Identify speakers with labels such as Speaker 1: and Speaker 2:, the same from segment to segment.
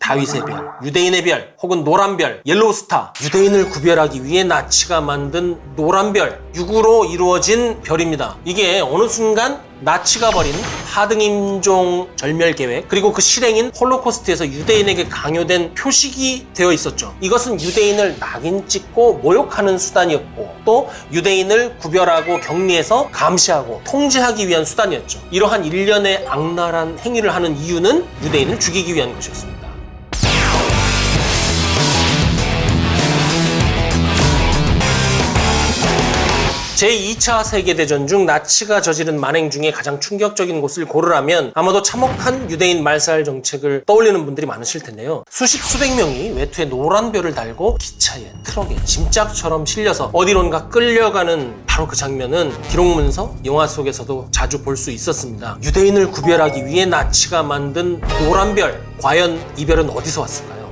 Speaker 1: 다윗의 별, 유대인의 별, 혹은 노란 별, 옐로우 스타. 유대인을 구별하기 위해 나치가 만든 노란 별, 6으로 이루어진 별입니다. 이게 어느 순간 나치가 벌인 하등인종 절멸 계획, 그리고 그 실행인 홀로코스트에서 유대인에게 강요된 표식이 되어 있었죠. 이것은 유대인을 낙인 찍고 모욕하는 수단이었고, 또 유대인을 구별하고 격리해서 감시하고 통제하기 위한 수단이었죠. 이러한 일련의 악랄한 행위를 하는 이유는 유대인을 죽이기 위한 것이었습니다. 제2차 세계대전 중 나치가 저지른 만행 중에 가장 충격적인 곳을 고르라면 아마도 참혹한 유대인 말살 정책을 떠올리는 분들이 많으실 텐데요. 수백 명이 외투에 노란 별을 달고 기차에, 트럭에, 짐짝처럼 실려서 어디론가 끌려가는 바로 그 장면은 기록문서, 영화 속에서도 자주 볼 수 있었습니다. 유대인을 구별하기 위해 나치가 만든 노란 별, 과연 이 별은 어디서 왔을까요?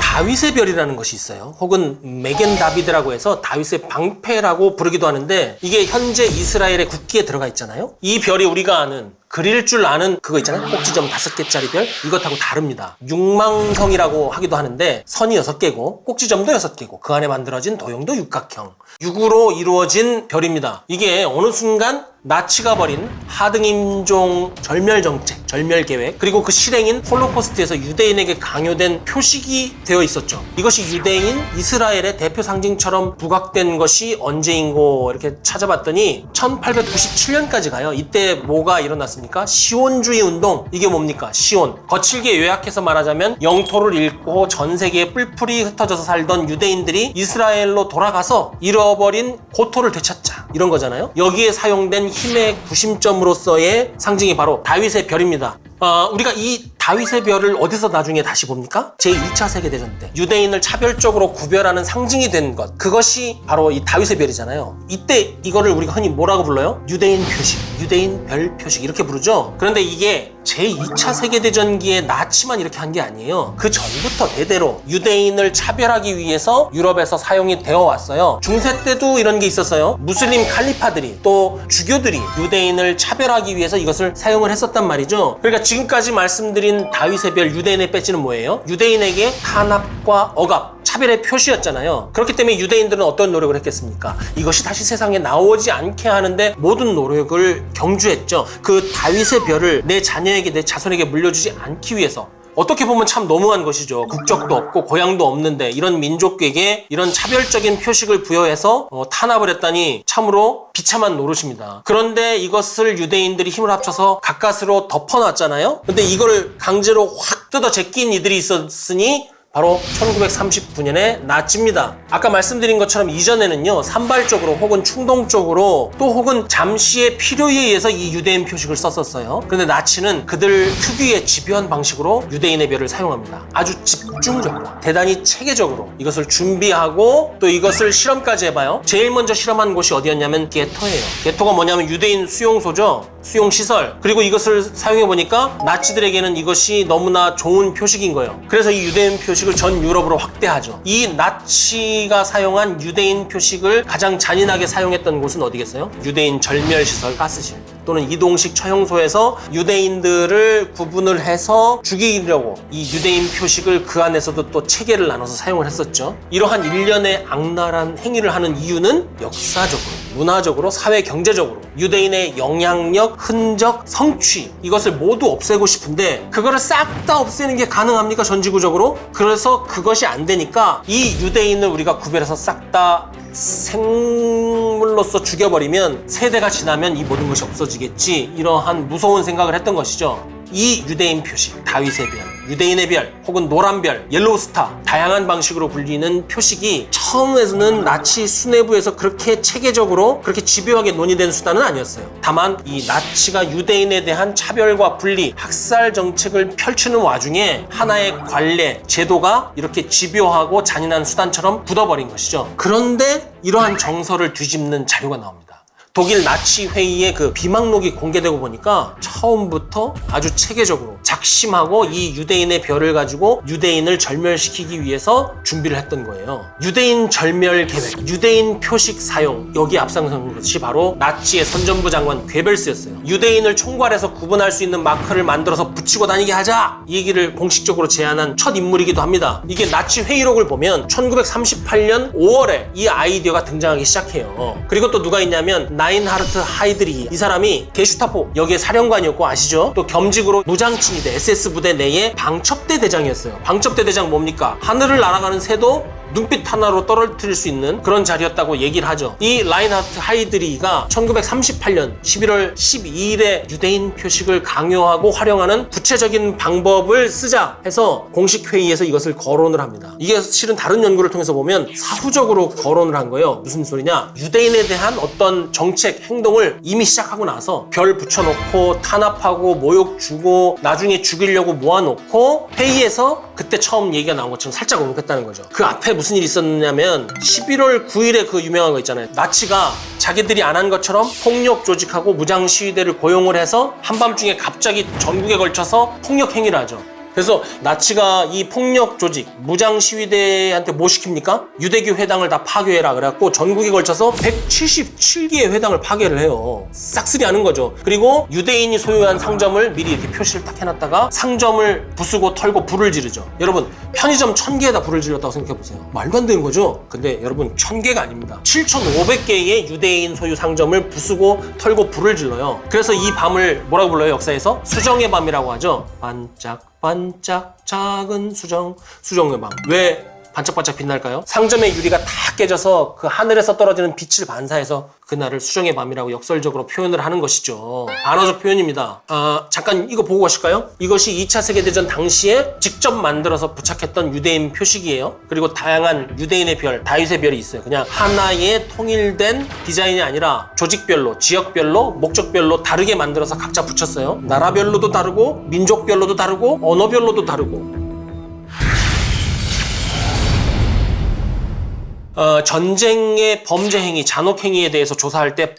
Speaker 1: 다윗의 별이라는 것이 있어요. 혹은 메겐 다비드라고 해서 다윗의 방패라고 부르기도 하는데, 이게 현재 이스라엘의 국기에 들어가 있잖아요. 이 별이 우리가 아는, 그릴 줄 아는 그거 있잖아요. 꼭지점 5개짜리 별. 이것하고 다릅니다. 육망성이라고 하기도 하는데 선이 6개고 꼭지점도 6개고 그 안에 만들어진 도형도 육각형. 6으로 이루어진 별입니다. 이게 어느 순간 나치가 벌인 하등인종 절멸 정책, 절멸 계획, 그리고 그 실행인 홀로코스트에서 유대인에게 강요된 표식이 되어 있었죠. 이것이 유대인, 이스라엘의 대표 상징처럼 부각된 것이 언제인고 이렇게 찾아봤더니 1897년까지 가요. 이때 뭐가 일어났습니까? 시온주의 운동. 이게 뭡니까? 시온. 거칠게 요약해서 말하자면 영토를 잃고 전 세계에 뿔뿔이 흩어져서 살던 유대인들이 이스라엘로 돌아가서 잃어버린 고토를 되찾자, 이런 거잖아요. 여기에 사용된 힘의 구심점으로서의 상징이 바로 다윗의 별입니다. 우리가 이 다윗의 별을 어디서 나중에 다시 봅니까? 제2차 세계대전 때 유대인을 차별적으로 구별하는 상징이 된 것, 그것이 바로 이 다윗의 별이잖아요. 이때 이거를 우리가 흔히 뭐라고 불러요? 유대인 표식, 유대인 별 표식, 이렇게 부르죠. 그런데 이게 제2차 세계대전기에 나치만 이렇게 한 게 아니에요. 그 전부터 대대로 유대인을 차별하기 위해서 유럽에서 사용이 되어 왔어요. 중세 때도 이런 게 있었어요. 무슬림 칼리파들이, 또 주교들이 유대인을 차별하기 위해서 이것을 사용을 했었단 말이죠. 그러니까 지금까지 말씀드린 다윗의 별, 유대인의 배지는 뭐예요? 유대인에게 탄압과 억압, 차별의 표시였잖아요. 그렇기 때문에 유대인들은 어떤 노력을 했겠습니까? 이것이 다시 세상에 나오지 않게 하는데 모든 노력을 경주했죠. 그 다윗의 별을 내 자녀에게, 내 자손에게 물려주지 않기 위해서. 어떻게 보면 참 너무한 것이죠. 국적도 없고 고향도 없는데 이런 민족에게 이런 차별적인 표식을 부여해서 탄압을 했다니 참으로 비참한 노릇입니다. 그런데 이것을 유대인들이 힘을 합쳐서 가까스로 덮어놨잖아요. 근데 이걸 강제로 확 뜯어 제낀 이들이 있었으니 바로 1939년의 나치입니다. 아까 말씀드린 것처럼 이전에는요, 산발적으로 혹은 충동적으로 또 혹은 잠시의 필요에 의해서 이 유대인 표식을 썼었어요. 그런데 나치는 그들 특유의 집요한 방식으로 유대인의 별을 사용합니다. 아주 집중적으로, 대단히 체계적으로 이것을 준비하고 또 이것을 실험까지 해봐요. 제일 먼저 실험한 곳이 어디였냐면 게토예요. 게토가 뭐냐면 유대인 수용소죠. 수용시설. 그리고 이것을 사용해보니까 나치들에게는 이것이 너무나 좋은 표식인 거예요. 그래서 이 유대인 표식을 전 유럽으로 확대하죠. 이 나치가 사용한 유대인 표식을 가장 잔인하게 사용했던 곳은 어디겠어요? 유대인 절멸시설, 가스실 또는 이동식 처형소에서 유대인들을 구분을 해서 죽이려고 이 유대인 표식을 그 안에서도 또 체계를 나눠서 사용을 했었죠. 이러한 일련의 악랄한 행위를 하는 이유는 역사적으로, 문화적으로, 사회 경제적으로 유대인의 영향력, 흔적, 성취, 이것을 모두 없애고 싶은데 그거를 싹 다 없애는 게 가능합니까? 전지구적으로? 그래서 그것이 안 되니까 이 유대인을 우리가 구별해서 싹 다 생물로서 죽여버리면 세대가 지나면 이 모든 것이 없어지겠지, 이러한 무서운 생각을 했던 것이죠. 이 유대인 표식, 다윗의 별, 유대인의 별, 혹은 노란 별, 옐로우 스타, 다양한 방식으로 불리는 표식이 처음에는 나치 수뇌부에서 그렇게 체계적으로, 그렇게 집요하게 논의된 수단은 아니었어요. 다만 이 나치가 유대인에 대한 차별과 분리, 학살 정책을 펼치는 와중에 하나의 관례, 제도가 이렇게 집요하고 잔인한 수단처럼 굳어버린 것이죠. 그런데 이러한 정서를 뒤집는 자료가 나옵니다. 독일 나치 회의의 그 비망록이 공개되고 보니까 처음부터 아주 체계적으로 작심하고 이 유대인의 별을 가지고 유대인을 절멸시키기 위해서 준비를 했던 거예요. 유대인 절멸 계획, 유대인 표식 사용, 여기 앞장선 것이 바로 나치의 선전부 장관 괴벨스였어요. 유대인을 총괄해서 구분할 수 있는 마크를 만들어서 붙이고 다니게 하자, 이 얘기를 공식적으로 제안한 첫 인물이기도 합니다. 이게 나치 회의록을 보면 1938년 5월에 이 아이디어가 등장하기 시작해요. 그리고 또 누가 있냐면 라인하르트 하이드리히, 이 사람이 게슈타포 여기에 사령관이었고, 아시죠? 또 겸직으로 무장친위대 SS 부대 내의 방첩대 대장이었어요. 방첩대 대장 뭡니까? 하늘을 날아가는 새도 눈빛 하나로 떨어뜨릴 수 있는 그런 자리였다고 얘기를 하죠. 이 라인하르트 하이드리히가 1938년 11월 12일에 유대인 표식을 강요하고 활용하는 구체적인 방법을 쓰자 해서 공식 회의에서 이것을 거론을 합니다. 이게 실은 다른 연구를 통해서 보면 사후적으로 거론을 한 거예요. 무슨 소리냐? 유대인에 대한 어떤 정책, 행동을 이미 시작하고 나서 별 붙여놓고 탄압하고 모욕 주고 나중에 죽이려고 모아놓고 회의에서 그때 처음 얘기가 나온 것처럼 살짝 언급했다는 거죠. 그 앞에 무슨 일이 있었냐면 11월 9일에 그 유명한 거 있잖아요. 나치가 자기들이 안 한 것처럼 폭력 조직하고 무장 시위대를 고용을 해서 한밤중에 갑자기 전국에 걸쳐서 폭력 행위를 하죠. 그래서 나치가 이 폭력 조직, 무장 시위대한테 뭐 시킵니까? 유대교 회당을 다 파괴해라 그래갖고 전국에 걸쳐서 177개의 회당을 파괴를 해요. 싹쓸이 하는 거죠. 그리고 유대인이 소유한 상점을 미리 이렇게 표시를 딱 해놨다가 상점을 부수고 털고 불을 지르죠. 여러분, 편의점 1000개에다 불을 질렀다고 생각해보세요. 말도 안 되는 거죠? 근데 여러분, 1000개가 아닙니다. 7500개의 유대인 소유 상점을 부수고 털고 불을 질러요. 그래서 이 밤을 뭐라고 불러요? 역사에서 수정의 밤이라고 하죠. 반짝 작은 수정의 밤. 왜 반짝반짝 빛날까요? 상점의 유리가 다 깨져서 그 하늘에서 떨어지는 빛을 반사해서 그날을 수정의 밤이라고 역설적으로 표현을 하는 것이죠. 반어적 표현입니다. 잠깐 이거 보고 가실까요? 이것이 2차 세계대전 당시에 직접 만들어서 부착했던 유대인 표식이에요. 그리고 다양한 유대인의 별, 다윗의 별이 있어요. 그냥 하나의 통일된 디자인이 아니라 조직별로, 지역별로, 목적별로 다르게 만들어서 각자 붙였어요. 나라별로도 다르고 민족별로도 다르고 언어별로도 다르고. 전쟁의 범죄 행위, 잔혹 행위에 대해서 조사할 때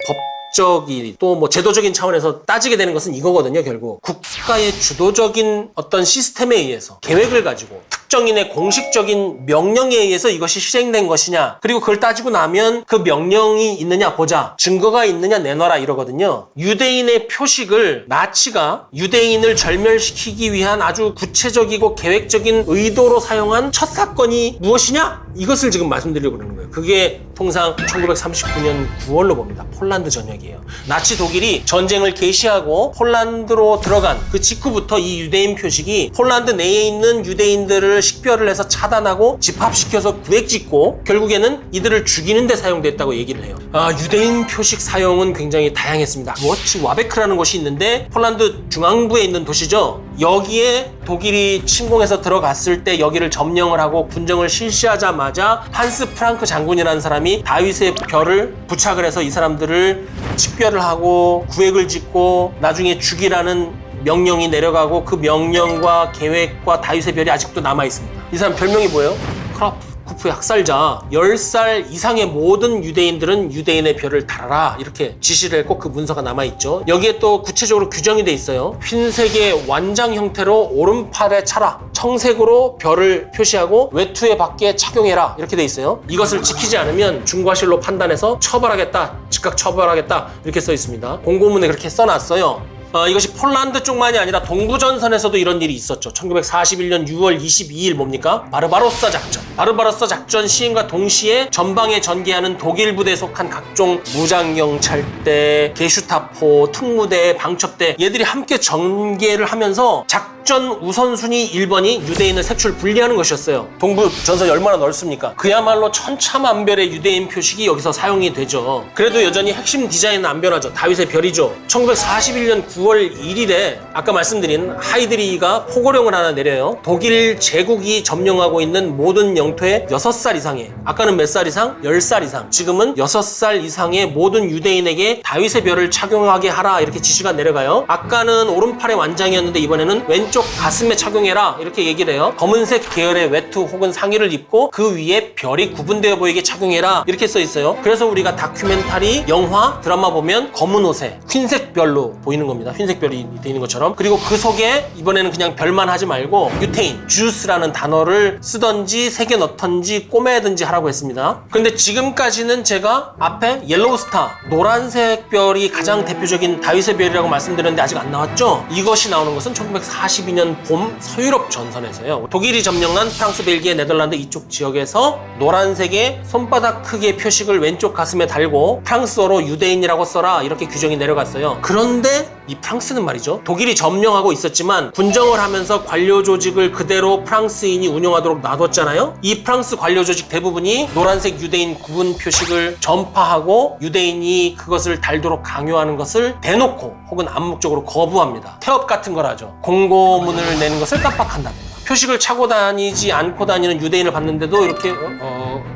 Speaker 1: 법적이 또 뭐 제도적인 차원에서 따지게 되는 것은 이거거든요. 결국 국가의 주도적인 어떤 시스템에 의해서 계획을 가지고 특정인의 공식적인 명령에 의해서 이것이 실행된 것이냐, 그리고 그걸 따지고 나면 그 명령이 있느냐 보자, 증거가 있느냐 내놔라, 이러거든요. 유대인의 표식을 나치가 유대인을 절멸시키기 위한 아주 구체적이고 계획적인 의도로 사용한 첫 사건이 무엇이냐? 이것을 지금 말씀드리려고 그러는 거예요. 그게 통상 1939년 9월로 봅니다. 폴란드 전역이에요. 나치 독일이 전쟁을 개시하고 폴란드로 들어간 그 직후부터 이 유대인 표식이 폴란드 내에 있는 유대인들을 식별을 해서 차단하고 집합시켜서 구획짓고 결국에는 이들을 죽이는 데 사용됐다고 얘기를 해요. 유대인 표식 사용은 굉장히 다양했습니다. 와베크라는 곳이 있는데 폴란드 중앙부에 있는 도시죠. 여기에 독일이 침공해서 들어갔을 때 여기를 점령을 하고 군정을 실시하자마자 한스 프랑크 장군이라는 사람이 다윗의 별을 부착을 해서 이 사람들을 식별을 하고 구획을 짓고 나중에 죽이라는 명령이 내려가고 그 명령과 계획과 다윗의 별이 아직도 남아있습니다. 이 사람 별명이 뭐예요? 크라프쿠프의 학살자. 10살 이상의 모든 유대인들은 유대인의 별을 달아라, 이렇게 지시를 했고 그 문서가 남아있죠. 여기에 또 구체적으로 규정이 돼 있어요. 흰색의 완장 형태로 오른팔에 차라, 청색으로 별을 표시하고 외투에 밖에 착용해라, 이렇게 돼 있어요. 이것을 지키지 않으면 중과실로 판단해서 처벌하겠다, 즉각 처벌하겠다, 이렇게 써 있습니다. 공고문에 그렇게 써놨어요. 이것이 폴란드 쪽만이 아니라 동부전선에서도 이런 일이 있었죠. 1941년 6월 22일 뭡니까? 바르바로사 작전. 바르바로사 작전 시행과 동시에 전방에 전개하는 독일 부대에 속한 각종 무장경찰대, 게슈타포, 특무대, 방첩대, 얘들이 함께 전개를 하면서 작전 우선순위 1번이 유대인을 색출 분리하는 것이었어요. 동부전선이 얼마나 넓습니까? 그야말로 천차만별의 유대인 표식이 여기서 사용이 되죠. 그래도 여전히 핵심 디자인은 안 변하죠. 다윗의 별이죠. 1941년 9월 1일에 아까 말씀드린 하이드리히가 포고령을 하나 내려요. 독일 제국이 점령하고 있는 모든 영토에 6살 이상의, 아까는 몇 살 이상? 10살 이상, 지금은 6살 이상의 모든 유대인에게 다윗의 별을 착용하게 하라, 이렇게 지시가 내려가요. 아까는 오른팔의 완장이었는데 이번에는 왼쪽 왼쪽 가슴에 착용해라 이렇게 얘기를 해요. 검은색 계열의 외투 혹은 상의를 입고 그 위에 별이 구분되어 보이게 착용해라 이렇게 써 있어요. 그래서 우리가 다큐멘터리, 영화, 드라마 보면 검은 옷에 흰색 별로 보이는 겁니다. 흰색 별이 돼 있는 것처럼. 그리고 그 속에 이번에는 그냥 별만 하지 말고 유테인, 주스라는 단어를 쓰던지 새겨 넣던지 꼬매든지 하라고 했습니다. 그런데 지금까지는 제가 앞에 옐로우스타, 노란색 별이 가장 대표적인 다윗의 별이라고 말씀드렸는데 아직 안 나왔죠? 이것이 나오는 것은 1942년 봄 서유럽 전선에서요. 독일이 점령한 프랑스, 벨기에, 네덜란드 이쪽 지역에서 노란색의 손바닥 크기의 표식을 왼쪽 가슴에 달고 프랑스어로 유대인이라고 써라 이렇게 규정이 내려갔어요. 그런데 이 프랑스는 말이죠. 독일이 점령하고 있었지만 군정을 하면서 관료 조직을 그대로 프랑스인이 운영하도록 놔뒀잖아요. 이 프랑스 관료 조직 대부분이 노란색 유대인 구분 표식을 전파하고 유대인이 그것을 달도록 강요하는 것을 대놓고 혹은 암묵적으로 거부합니다. 태업 같은 걸 하죠. 공고문을 내는 것을 깜빡한다든가. 표식을 차고 다니지 않고 다니는 유대인을 봤는데도 이렇게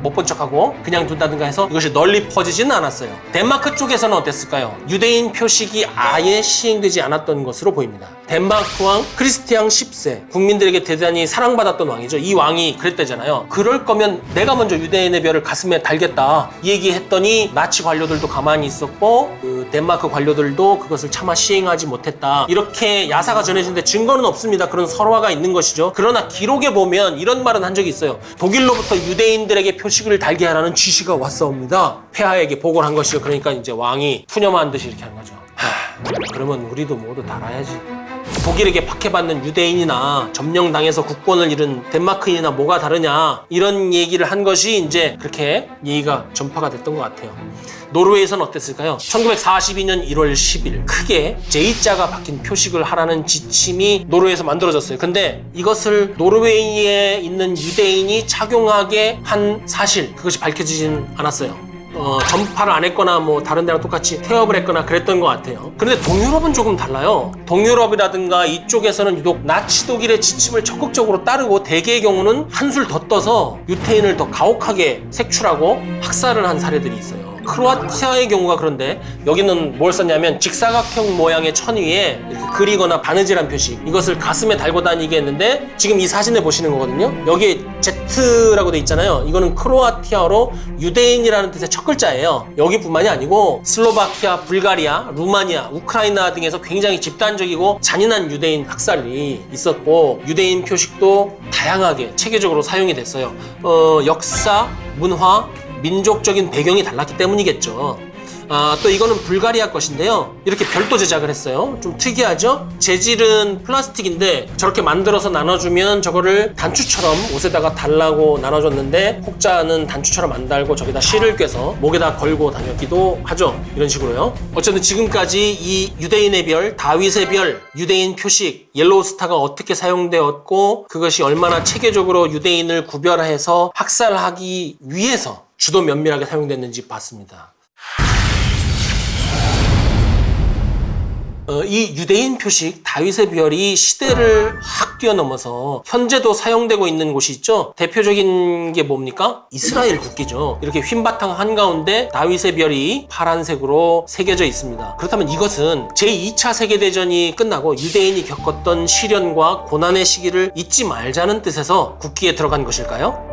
Speaker 1: 못 본 척하고 그냥 둔다든가 해서 이것이 널리 퍼지지는 않았어요. 덴마크 쪽에서는 어땠을까요? 유대인 표식이 아예 시행되지 않았던 것으로 보입니다. 덴마크 왕 크리스티앙 10세, 국민들에게 대단히 사랑받았던 왕이죠. 이 왕이 그랬대잖아요. 그럴 거면 내가 먼저 유대인의 별을 가슴에 달겠다 이 얘기했더니 나치 관료들도 가만히 있었고 그 덴마크 관료들도 그것을 차마 시행하지 못했다. 이렇게 야사가 전해지는데 증거는 없습니다. 그런 설화가 있는 것이죠. 그러나 기록에 보면 이런 말은 한 적이 있어요. 독일로부터 유대인들에게 표식을 달게 하라는 지시가 왔사옵니다. 폐하에게 보고를 한 것이죠. 그러니까 이제 왕이 푸념한 듯이 이렇게 하는 거죠. 그러면 우리도 모두 달아야지. 독일에게 박해받는 유대인이나 점령당해서 국권을 잃은 덴마크인이나 뭐가 다르냐 이런 얘기를 한 것이 이제 그렇게 얘기가 전파가 됐던 것 같아요. 노르웨이에서는 어땠을까요? 1942년 1월 10일 크게 J자가 박힌 표식을 하라는 지침이 노르웨이에서 만들어졌어요. 근데 이것을 노르웨이에 있는 유대인이 착용하게 한 사실 그것이 밝혀지진 않았어요. 전파를 안 했거나 뭐 다른 데랑 똑같이 태업을 했거나 그랬던 것 같아요. 그런데 동유럽은 조금 달라요. 동유럽이라든가 이쪽에서는 유독 나치 독일의 지침을 적극적으로 따르고 대개의 경우는 한술 더 떠서 유태인을 더 가혹하게 색출하고 학살을 한 사례들이 있어요. 크로아티아의 경우가 그런데 여기는 뭘 썼냐면 직사각형 모양의 천 위에 이렇게 그리거나 바느질한 표식 이것을 가슴에 달고 다니게 했는데 지금 이 사진에 보시는 거거든요. 여기에 Z라고 돼 있잖아요. 이거는 크로아티아어로 유대인이라는 뜻의 첫 글자예요. 여기뿐만이 아니고 슬로바키아, 불가리아, 루마니아, 우크라이나 등에서 굉장히 집단적이고 잔인한 유대인 학살이 있었고 유대인 표식도 다양하게 체계적으로 사용이 됐어요. 역사, 문화, 민족적인 배경이 달랐기 때문이겠죠. 또 이거는 불가리아 것인데요. 이렇게 별도 제작을 했어요. 좀 특이하죠? 재질은 플라스틱인데 저렇게 만들어서 나눠주면 저거를 단추처럼 옷에다가 달라고 나눠줬는데 혹자는 단추처럼 안 달고 저기다 실을 꿰서 목에다 걸고 다녔기도 하죠. 이런 식으로요. 어쨌든 지금까지 이 유대인의 별, 다윗의 별, 유대인 표식, 옐로우스타가 어떻게 사용되었고 그것이 얼마나 체계적으로 유대인을 구별해서 학살하기 위해서 주도 면밀하게 사용됐는지 봤습니다. 이 유대인 표식, 다윗의 별이 시대를 확 뛰어넘어서 현재도 사용되고 있는 곳이 있죠. 대표적인 게 뭡니까? 이스라엘 국기죠. 이렇게 흰 바탕 한가운데 다윗의 별이 파란색으로 새겨져 있습니다. 그렇다면 이것은 제2차 세계대전이 끝나고 유대인이 겪었던 시련과 고난의 시기를 잊지 말자는 뜻에서 국기에 들어간 것일까요?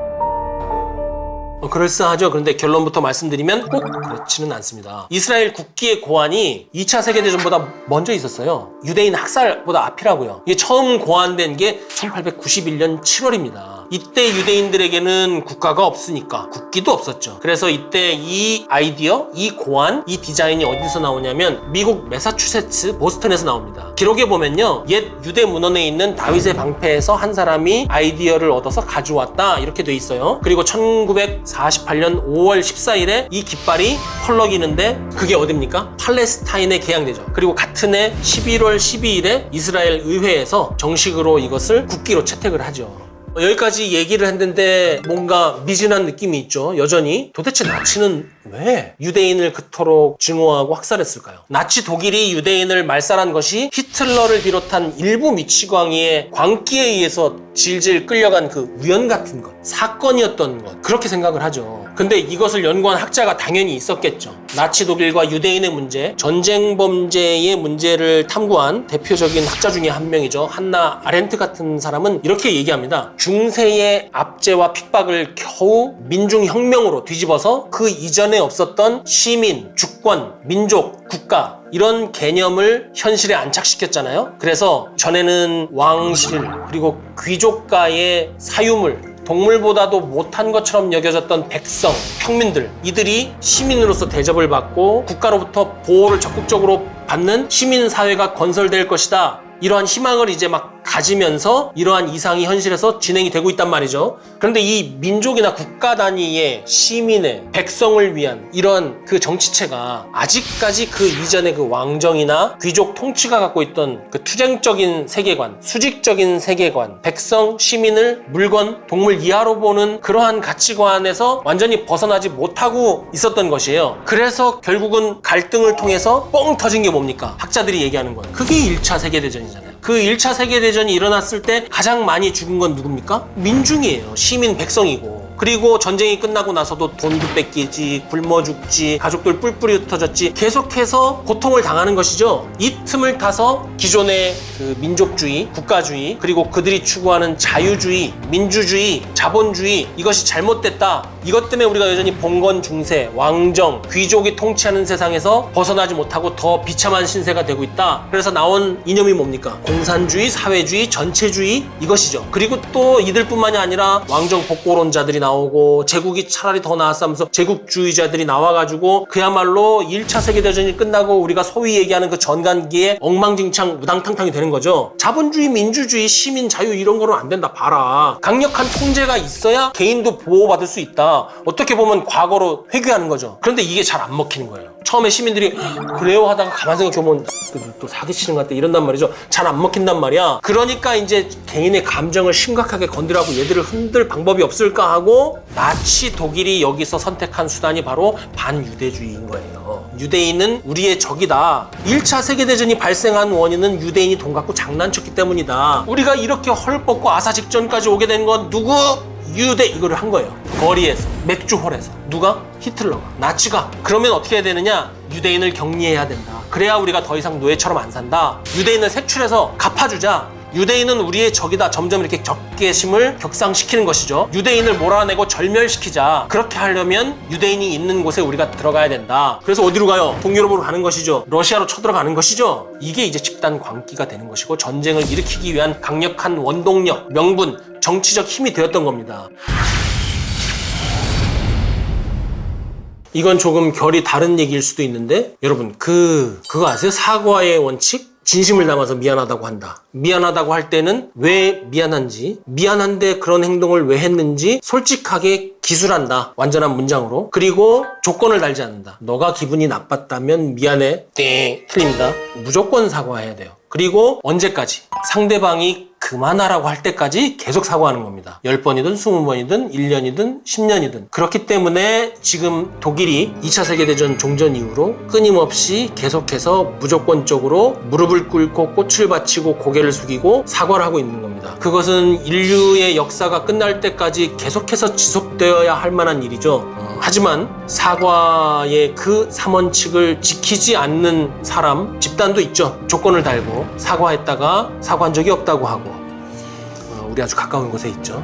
Speaker 1: 그럴싸하죠. 그런데 결론부터 말씀드리면 꼭 그렇지는 않습니다. 이스라엘 국기의 고안이 2차 세계대전보다 먼저 있었어요. 유대인 학살보다 앞이라고요. 이게 처음 고안된 게 1891년 7월입니다. 이때 유대인들에게는 국가가 없으니까 국기도 없었죠. 그래서 이때 이 아이디어, 이 고안, 이 디자인이 어디서 나오냐면 미국 매사추세츠 보스턴에서 나옵니다. 기록에 보면요. 옛 유대 문헌에 있는 다윗의 방패에서 한 사람이 아이디어를 얻어서 가져왔다 이렇게 돼 있어요. 그리고 1948년 5월 14일에 이 깃발이 펄럭이는데 그게 어딥니까? 팔레스타인에 개양되죠. 그리고 같은 해 11월 12일에 이스라엘 의회에서 정식으로 이것을 국기로 채택을 하죠. 여기까지 얘기를 했는데 뭔가 미진한 느낌이 있죠. 여전히 도대체 나치는 왜 유대인을 그토록 증오하고 학살했을까요? 나치 독일이 유대인을 말살한 것이 히틀러를 비롯한 일부 미치광이의 광기에 의해서 질질 끌려간 그 우연 같은 것, 사건이었던 것, 그렇게 생각을 하죠. 근데 이것을 연구한 학자가 당연히 있었겠죠. 나치 독일과 유대인의 문제, 전쟁 범죄의 문제를 탐구한 대표적인 학자 중에 한 명이죠. 한나 아렌트 같은 사람은 이렇게 얘기합니다. 중세의 압제와 핍박을 겨우 민중혁명으로 뒤집어서 그 이전에 없었던 시민, 주권, 민족, 국가 이런 개념을 현실에 안착시켰잖아요. 그래서 전에는 왕실 그리고 귀족가의 사유물, 동물보다도 못한 것처럼 여겨졌던 백성, 평민들, 이들이 시민으로서 대접을 받고 국가로부터 보호를 적극적으로 받는 시민사회가 건설될 것이다. 이러한 희망을 이제 막 가지면서 이러한 이상이 현실에서 진행이 되고 있단 말이죠. 그런데 이 민족이나 국가 단위의 시민의 백성을 위한 이런 그 정치체가 아직까지 그 이전의 그 왕정이나 귀족 통치가 갖고 있던 그 투쟁적인 세계관, 수직적인 세계관, 백성, 시민을 물건, 동물 이하로 보는 그러한 가치관에서 완전히 벗어나지 못하고 있었던 것이에요. 그래서 결국은 갈등을 통해서 뻥 터진 게 뭡니까? 학자들이 얘기하는 거예요. 그게 1차 세계대전이잖아요. 그 1차 세계대전이 일어났을 때 가장 많이 죽은 건 누굽니까? 민중이에요. 시민, 백성이고. 그리고 전쟁이 끝나고 나서도 돈도 뺏기지, 굶어 죽지, 가족들 뿔뿔이 흩어졌지, 계속해서 고통을 당하는 것이죠. 이 틈을 타서 기존의 그 민족주의, 국가주의, 그리고 그들이 추구하는 자유주의, 민주주의, 자본주의, 이것이 잘못됐다. 이것 때문에 우리가 여전히 봉건 중세, 왕정, 귀족이 통치하는 세상에서 벗어나지 못하고 더 비참한 신세가 되고 있다. 그래서 나온 이념이 뭡니까? 공산주의, 사회주의, 전체주의, 이것이죠. 그리고 또 이들뿐만이 아니라 왕정 복고론자들이 나오고 제국이 차라리 더 나았으면서 제국주의자들이 나와가지고 그야말로 1차 세계대전이 끝나고 우리가 소위 얘기하는 그 전간기에 엉망진창 우당탕탕이 되는 거죠. 자본주의, 민주주의, 시민, 자유 이런 거는 안 된다. 봐라. 강력한 통제가 있어야 개인도 보호받을 수 있다. 어떻게 보면 과거로 회귀하는 거죠. 그런데 이게 잘 안 먹히는 거예요. 처음에 시민들이 그래요 하다가 가만 생각해보면 또 사기치는 것 같다 이런단 말이죠. 잘 안 먹힌단 말이야. 그러니까 이제 개인의 감정을 심각하게 건드리고 얘들을 흔들 방법이 없을까 하고 나치 독일이 여기서 선택한 수단이 바로 반유대주의인 거예요. 유대인은 우리의 적이다. 1차 세계대전이 발생한 원인은 유대인이 돈 갖고 장난쳤기 때문이다. 우리가 이렇게 헐벗고 아사 직전까지 오게 된 건 누구? 유대, 이거를 한 거예요. 거리에서, 맥주홀에서. 누가? 히틀러가, 나치가. 그러면 어떻게 해야 되느냐? 유대인을 격리해야 된다. 그래야 우리가 더 이상 노예처럼 안 산다. 유대인을 색출해서 갚아주자. 유대인은 우리의 적이다. 점점 이렇게 적개심을 격상시키는 것이죠. 유대인을 몰아내고 절멸시키자. 그렇게 하려면 유대인이 있는 곳에 우리가 들어가야 된다. 그래서 어디로 가요? 동유럽으로 가는 것이죠. 러시아로 쳐들어가는 것이죠. 이게 이제 집단 광기가 되는 것이고 전쟁을 일으키기 위한 강력한 원동력, 명분, 정치적 힘이 되었던 겁니다. 이건 조금 결이 다른 얘기일 수도 있는데 여러분 그거 아세요? 사과의 원칙? 진심을 담아서 미안하다고 한다. 미안하다고 할 때는 왜 미안한지, 미안한데 그런 행동을 왜 했는지 솔직하게 기술한다. 완전한 문장으로. 그리고 조건을 달지 않는다. 너가 기분이 나빴다면 미안해. 땡. 틀립니다. 무조건 사과해야 돼요. 그리고 언제까지? 상대방이 그만하라고 할 때까지 계속 사과하는 겁니다. 10번이든 20번이든 1년이든 10년이든. 그렇기 때문에 지금 독일이 2차 세계대전 종전 이후로 끊임없이 계속해서 무조건적으로 무릎을 꿇고 꽃을 바치고 고개를 숙이고 사과를 하고 있는 겁니다. 그것은 인류의 역사가 끝날 때까지 계속해서 지속되어야 할 만한 일이죠. 하지만 사과의 그 3원칙을 지키지 않는 사람, 집단도 있죠. 조건을 달고 사과했다가 사과한 적이 없다고 하고 우리 아주 가까운 곳에 있죠.